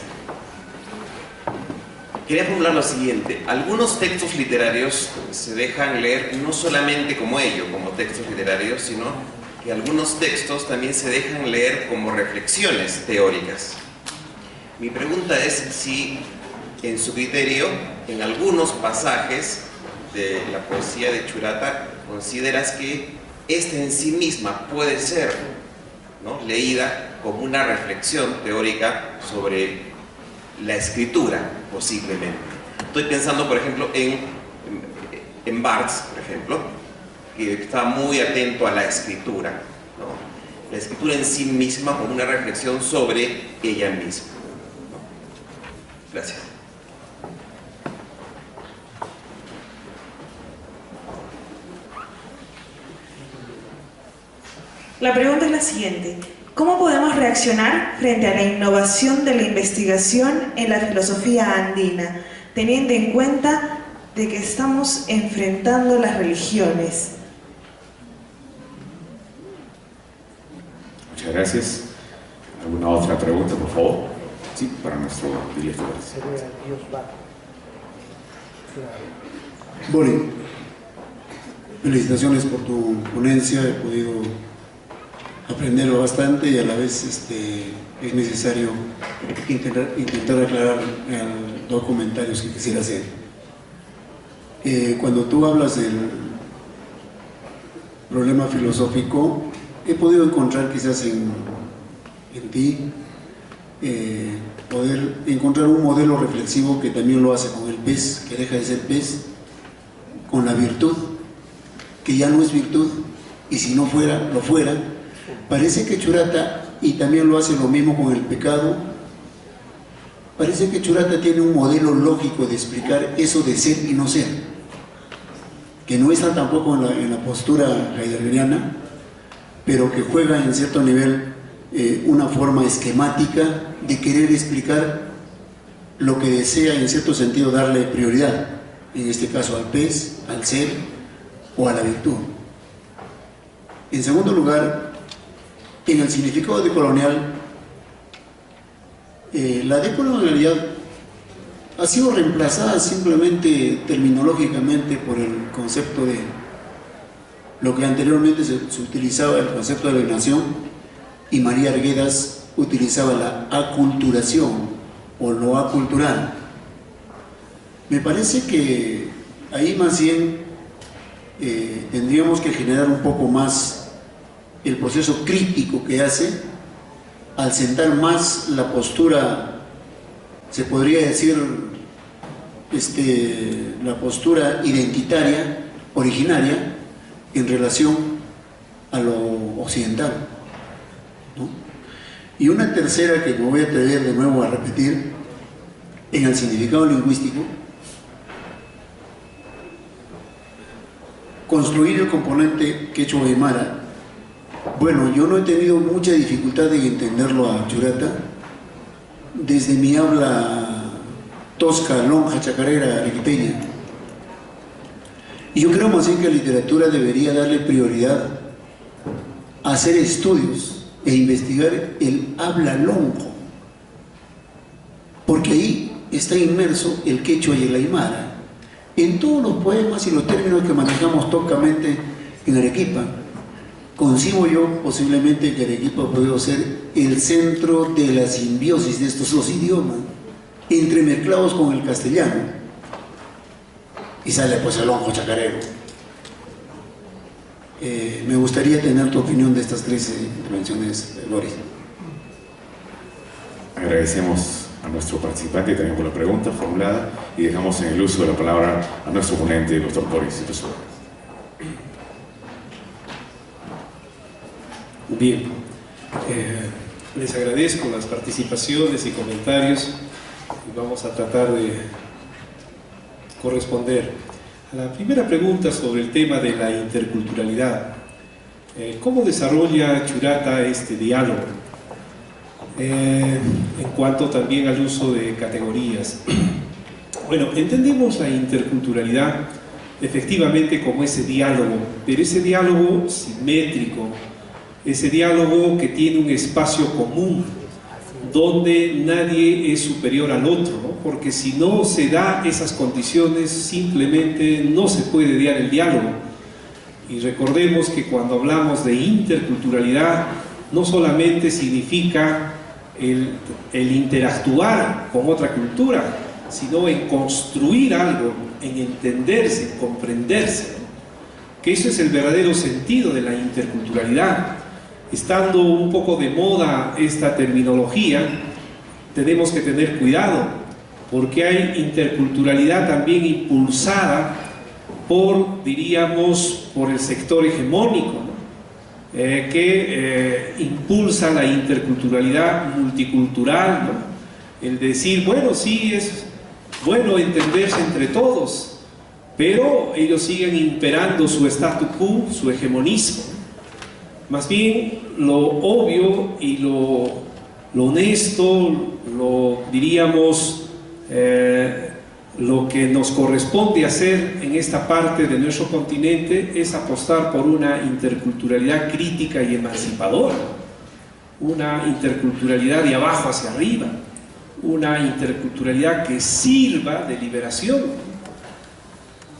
Quería formular lo siguiente. Algunos textos literarios se dejan leer no solamente como ello, como textos literarios, sino que algunos textos también se dejan leer como reflexiones teóricas. Mi pregunta es si, en su criterio, en algunos pasajes de la poesía de Churata, consideras que esta en sí misma puede ser, ¿no?, leída como una reflexión teórica sobre la escritura, posiblemente. Estoy pensando, por ejemplo, en Barthes, por ejemplo, que está muy atento a la escritura, ¿no? La escritura en sí misma como una reflexión sobre ella misma, ¿no? Gracias. La pregunta es la siguiente: ¿cómo podemos reaccionar frente a la innovación de la investigación en la filosofía andina, teniendo en cuenta de que estamos enfrentando las religiones? Muchas gracias. ¿Alguna otra pregunta, por favor? Sí, para nuestro director. Boris, felicitaciones por tu ponencia. He podido aprender bastante y a la vez es necesario intentar aclarar dos comentarios que quisiera hacer. Cuando tú hablas del problema filosófico, he podido encontrar quizás en ti poder encontrar un modelo reflexivo que también lo hace con el pez, que deja de ser pez, con la virtud, que ya no es virtud, y si no fuera, lo fuera. Parece que Churata, y también lo hace lo mismo con el pecado, parece que Churata tiene un modelo lógico de explicar eso de ser y no ser, que no está tampoco en la postura heideggeriana, pero que juega en cierto nivel una forma esquemática de querer explicar lo que desea, en cierto sentido darle prioridad, en este caso al pez, al ser o a la virtud. En segundo lugar, en el significado decolonial, la decolonialidad ha sido reemplazada simplemente terminológicamente por el concepto de lo que anteriormente se utilizaba, el concepto de alienación, y María Arguedas utilizaba la aculturación o lo acultural. Me parece que ahí más bien tendríamos que generar un poco más el proceso crítico que hace al sentar más la postura, se podría decir, la postura identitaria, originaria, en relación a lo occidental, ¿no? Y una tercera que me voy a atrever de nuevo a repetir, en el significado lingüístico, construir el componente quechua aymara. Bueno, yo no he tenido mucha dificultad en entenderlo a Churata desde mi habla tosca, lonja, chacarera, arequipeña. Y yo creo más bien que la literatura debería darle prioridad a hacer estudios e investigar el habla lonjo, porque ahí está inmerso el quechua y el aymara en todos los poemas y los términos que manejamos toscamente en Arequipa. Concibo yo posiblemente que Arequipa puede ser el centro de la simbiosis de estos dos idiomas, entremezclados con el castellano, y sale pues el lonjo chacarero. Me gustaría tener tu opinión de estas tres intervenciones, Boris. Agradecemos a nuestro participante también por la pregunta formulada y dejamos en el uso de la palabra a nuestro ponente, el doctor Boris. Bien, les agradezco las participaciones y comentarios y vamos a tratar de corresponder a la primera pregunta sobre el tema de la interculturalidad. ¿Cómo desarrolla Churata este diálogo? En cuanto también al uso de categorías. Bueno, entendemos la interculturalidad efectivamente como ese diálogo, pero ese diálogo simétrico, ese diálogo que tiene un espacio común, donde nadie es superior al otro, ¿no? Porque si no se da esas condiciones, simplemente no se puede dar el diálogo. Y recordemos que cuando hablamos de interculturalidad, no solamente significa el interactuar con otra cultura, sino en construir algo, en entenderse, en comprenderse, ¿no? Que eso es el verdadero sentido de la interculturalidad. Estando un poco de moda esta terminología, tenemos que tener cuidado, porque hay interculturalidad también impulsada por, diríamos, por el sector hegemónico, ¿no? Que impulsa la interculturalidad multicultural, ¿no? El decir, bueno, sí, es bueno entenderse entre todos, pero ellos siguen imperando su statu quo, su hegemonismo. Más bien, lo obvio y lo honesto, lo diríamos, lo que nos corresponde hacer en esta parte de nuestro continente es apostar por una interculturalidad crítica y emancipadora, una interculturalidad de abajo hacia arriba, una interculturalidad que sirva de liberación,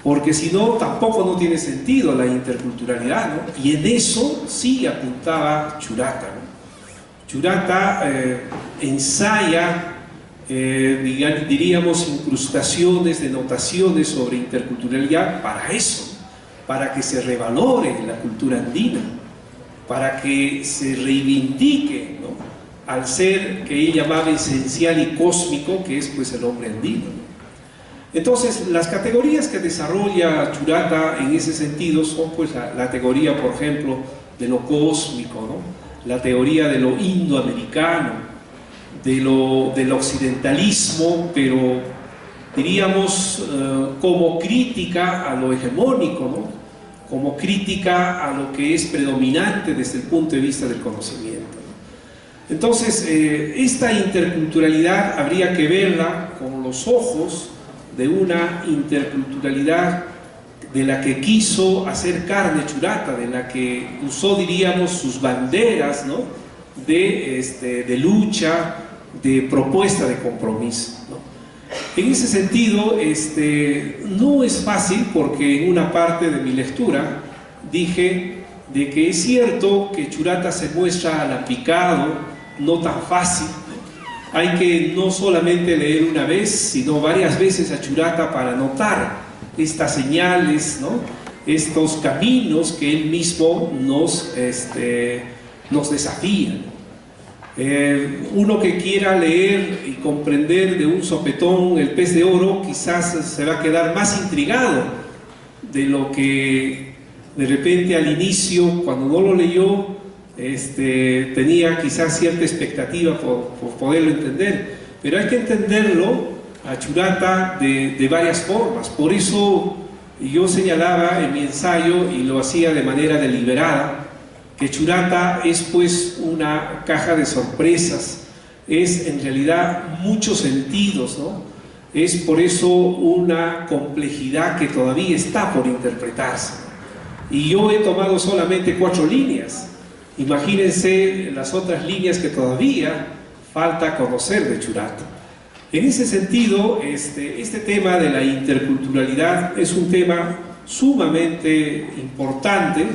porque si no, tampoco no tiene sentido la interculturalidad, ¿no? Y en eso sí apuntaba Churata, ¿no? Churata ensaya, diríamos, incrustaciones, denotaciones sobre interculturalidad para eso, para que se revalore la cultura andina, para que se reivindique, ¿no?, al ser que él llamaba esencial y cósmico, que es pues el hombre andino, ¿no? Entonces, las categorías que desarrolla Churata en ese sentido son pues la teoría, por ejemplo, de lo cósmico, ¿no?, la teoría de lo indoamericano, del occidentalismo, pero diríamos como crítica a lo hegemónico, ¿no?, como crítica a lo que es predominante desde el punto de vista del conocimiento, ¿no? Entonces, esta interculturalidad habría que verla con los ojos de una interculturalidad de la que quiso hacer carne Churata, de la que usó, diríamos, sus banderas, ¿no?, de lucha, de propuesta de compromiso, ¿no? En ese sentido, no es fácil, porque en una parte de mi lectura dije de que es cierto que Churata se muestra alambicado, no tan fácil, ¿no? Hay que no solamente leer una vez, sino varias veces a Churata para notar estas señales, ¿no?, estos caminos que él mismo nos desafía. Uno que quiera leer y comprender de un sopetón El pez de oro, quizás se va a quedar más intrigado de lo que de repente al inicio, cuando no lo leyó, tenía quizás cierta expectativa por poderlo entender, pero hay que entenderlo a Churata de varias formas. Por eso yo señalaba en mi ensayo, y lo hacía de manera deliberada, que Churata es pues una caja de sorpresas, es en realidad muchos sentidos, ¿no? Es por eso una complejidad que todavía está por interpretarse. Y yo he tomado solamente 4 líneas. Imagínense las otras líneas que todavía falta conocer de Churata. En ese sentido, este tema de la interculturalidad es un tema sumamente importante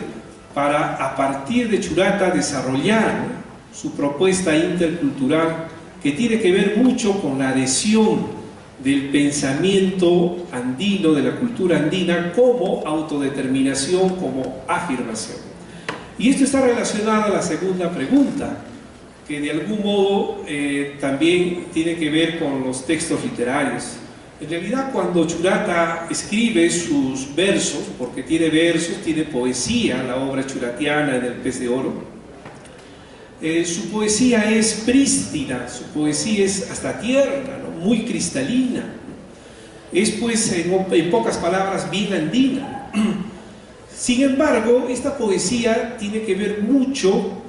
para, a partir de Churata, desarrollar su propuesta intercultural, que tiene que ver mucho con la adhesión del pensamiento andino, de la cultura andina, como autodeterminación, como afirmación. Y esto está relacionado a la segunda pregunta, que de algún modo también tiene que ver con los textos literarios. En realidad, cuando Churata escribe sus versos, porque tiene versos, tiene poesía, la obra churatiana en el Pez de Oro, su poesía es prístina, su poesía es hasta tierna, ¿no? Muy cristalina. Es pues, en pocas palabras, bien andina. Sin embargo, esta poesía tiene que ver mucho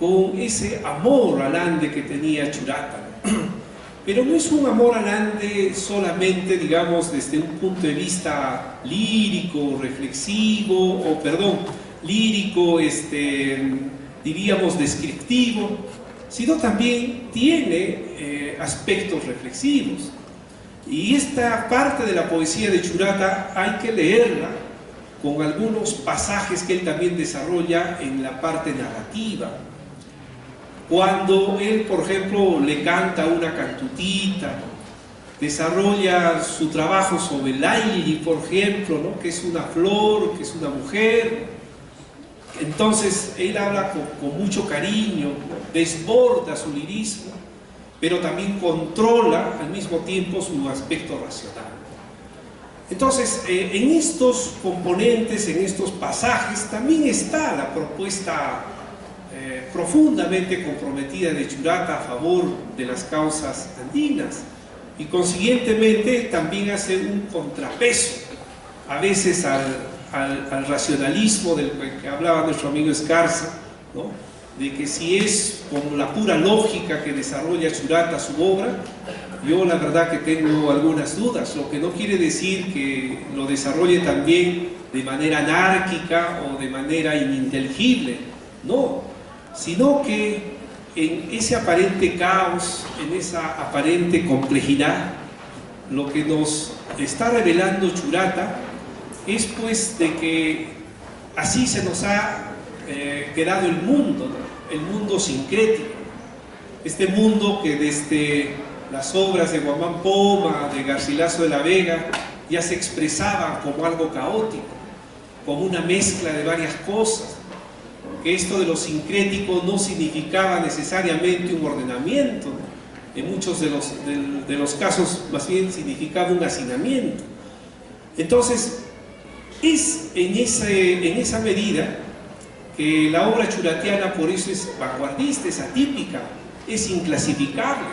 con ese amor al ande que tenía Churata. Pero no es un amor al ande solamente, digamos, desde un punto de vista lírico, reflexivo, o perdón, lírico, diríamos, descriptivo, sino también tiene aspectos reflexivos. Y esta parte de la poesía de Churata hay que leerla con algunos pasajes que él también desarrolla en la parte narrativa. Cuando él, por ejemplo, le canta una cantutita, desarrolla su trabajo sobre el aire, por ejemplo, ¿no? Que es una flor, que es una mujer. Entonces él habla con mucho cariño, ¿no? Desborda su lirismo, pero también controla al mismo tiempo su aspecto racional. Entonces, en estos componentes, en estos pasajes, también está la propuesta profundamente comprometida de Churata a favor de las causas andinas, y consiguientemente también hace un contrapeso a veces al racionalismo del que hablaba nuestro amigo Escarza, ¿no? De que si es con la pura lógica que desarrolla Churata su obra, yo la verdad que tengo algunas dudas, lo que no quiere decir que lo desarrolle también de manera anárquica o de manera ininteligible, no, sino que en ese aparente caos, en esa aparente complejidad, lo que nos está revelando Churata es pues de que así se nos ha quedado el mundo, ¿no? El mundo sincrético, este mundo que desde las obras de Guamán Poma, de Garcilaso de la Vega, ya se expresaban como algo caótico, como una mezcla de varias cosas, que esto de lo sincrético no significaba necesariamente un ordenamiento, ¿no? En muchos de los casos más bien significaba un hacinamiento. Entonces, es en esa medida que la obra churatiana por eso es vanguardista, es atípica, es inclasificable.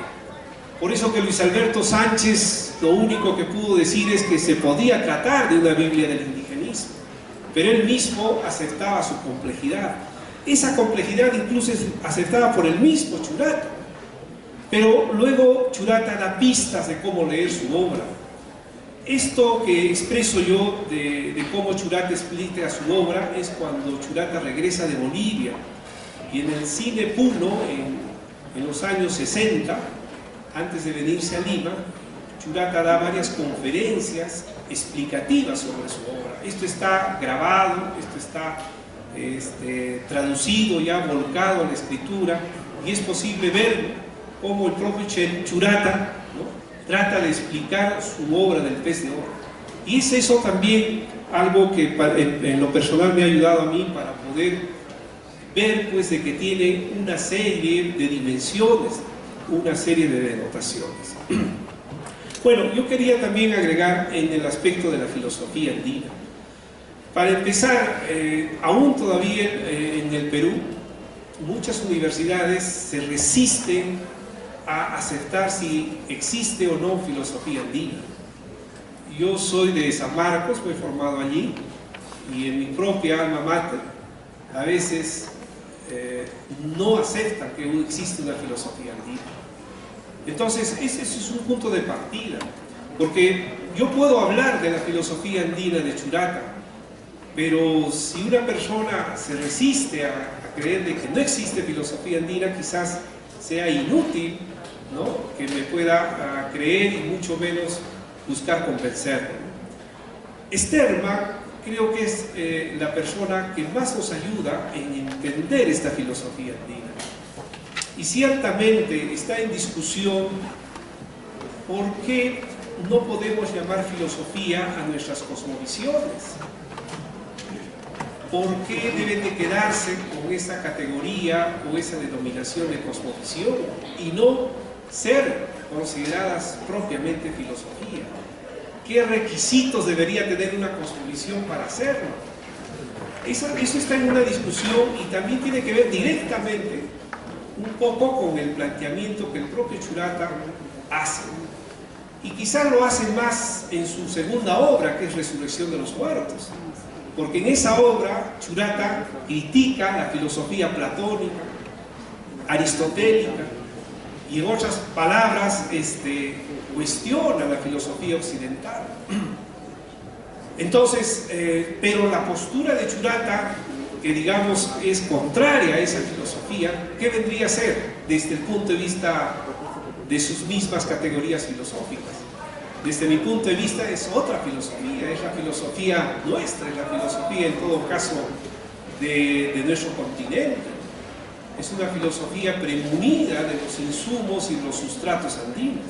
Por eso que Luis Alberto Sánchez lo único que pudo decir es que se podía tratar de una Biblia del indigenismo, pero él mismo aceptaba su complejidad. Esa complejidad incluso es aceptada por el mismo Churata, pero luego Churata da pistas de cómo leer su obra. Esto que expreso yo de cómo Churata explica su obra es cuando Churata regresa de Bolivia, y en el Cine Puno, en los años 60, antes de venirse a Lima, Churata da varias conferencias explicativas sobre su obra. Esto está grabado, esto está traducido, ya volcado a la escritura, y es posible ver cómo el propio Churata, ¿no?, trata de explicar su obra del Pez de Oro. Y es eso también algo que en lo personal me ha ayudado a mí para poder ver pues de que tiene una serie de dimensiones, una serie de denotaciones. Bueno, yo quería también agregar en el aspecto de la filosofía andina. Para empezar, aún todavía en el Perú, muchas universidades se resisten a aceptar si existe o no filosofía andina. Yo soy de San Marcos, me he formado allí, y en mi propia alma mater, a veces no aceptan que existe una filosofía andina. Entonces, ese es un punto de partida, porque yo puedo hablar de la filosofía andina de Churata, pero si una persona se resiste a creer de que no existe filosofía andina, quizás sea inútil, ¿no?, que me pueda creer y mucho menos buscar convencerlo. Sterman creo que es la persona que más nos ayuda en entender esta filosofía andina. Y ciertamente está en discusión por qué no podemos llamar filosofía a nuestras cosmovisiones. ¿Por qué deben de quedarse con esa categoría o esa denominación de cosmovisión y no ser consideradas propiamente filosofía? ¿Qué requisitos debería tener una cosmovisión para hacerlo? Eso está en una discusión y también tiene que ver directamente un poco con el planteamiento que el propio Churata hace. Y quizás lo hace más en su segunda obra, que es Resurrección de los Muertos. Porque en esa obra Churata critica la filosofía platónica, aristotélica, y en otras palabras cuestiona la filosofía occidental. Entonces, pero la postura de Churata, que digamos es contraria a esa filosofía, ¿qué vendría a ser desde el punto de vista de sus mismas categorías filosóficas? Desde mi punto de vista es otra filosofía, es la filosofía nuestra, es la filosofía en todo caso de nuestro continente. Es una filosofía premunida de los insumos y los sustratos andinos.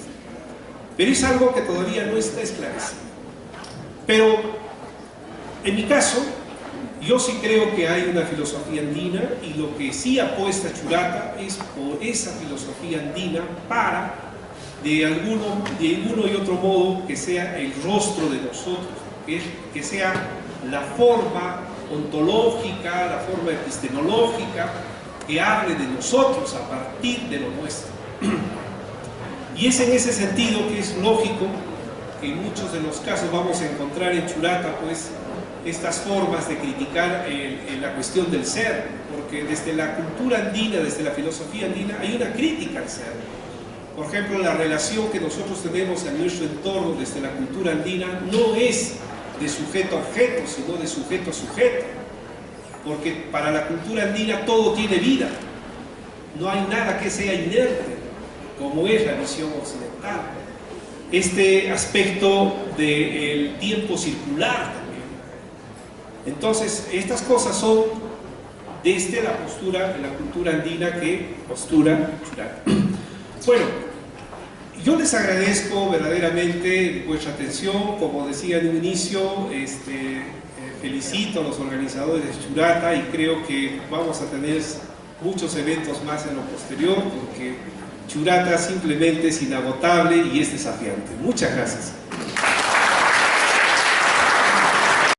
Pero es algo que todavía no está esclarecido. Pero en mi caso, yo sí creo que hay una filosofía andina, y lo que sí apuesta Churata es por esa filosofía andina para de alguno y otro modo que sea el rostro de nosotros, que sea la forma ontológica, la forma epistemológica que hable de nosotros a partir de lo nuestro. Y es en ese sentido que es lógico que en muchos de los casos vamos a encontrar en Churata pues estas formas de criticar la cuestión del ser, porque desde la cultura andina, desde la filosofía andina, hay una crítica al ser. Por ejemplo, la relación que nosotros tenemos en nuestro entorno desde la cultura andina no es de sujeto a objeto, sino de sujeto a sujeto. Porque para la cultura andina todo tiene vida. No hay nada que sea inerte, como es la visión occidental. Este aspecto del tiempo circular también. Entonces, estas cosas son desde la postura de la cultura andina que postura Churata. Bueno, yo les agradezco verdaderamente vuestra atención. Como decía en un inicio, felicito a los organizadores de Churata y creo que vamos a tener muchos eventos más en lo posterior, porque Churata simplemente es inagotable y es desafiante. Muchas gracias.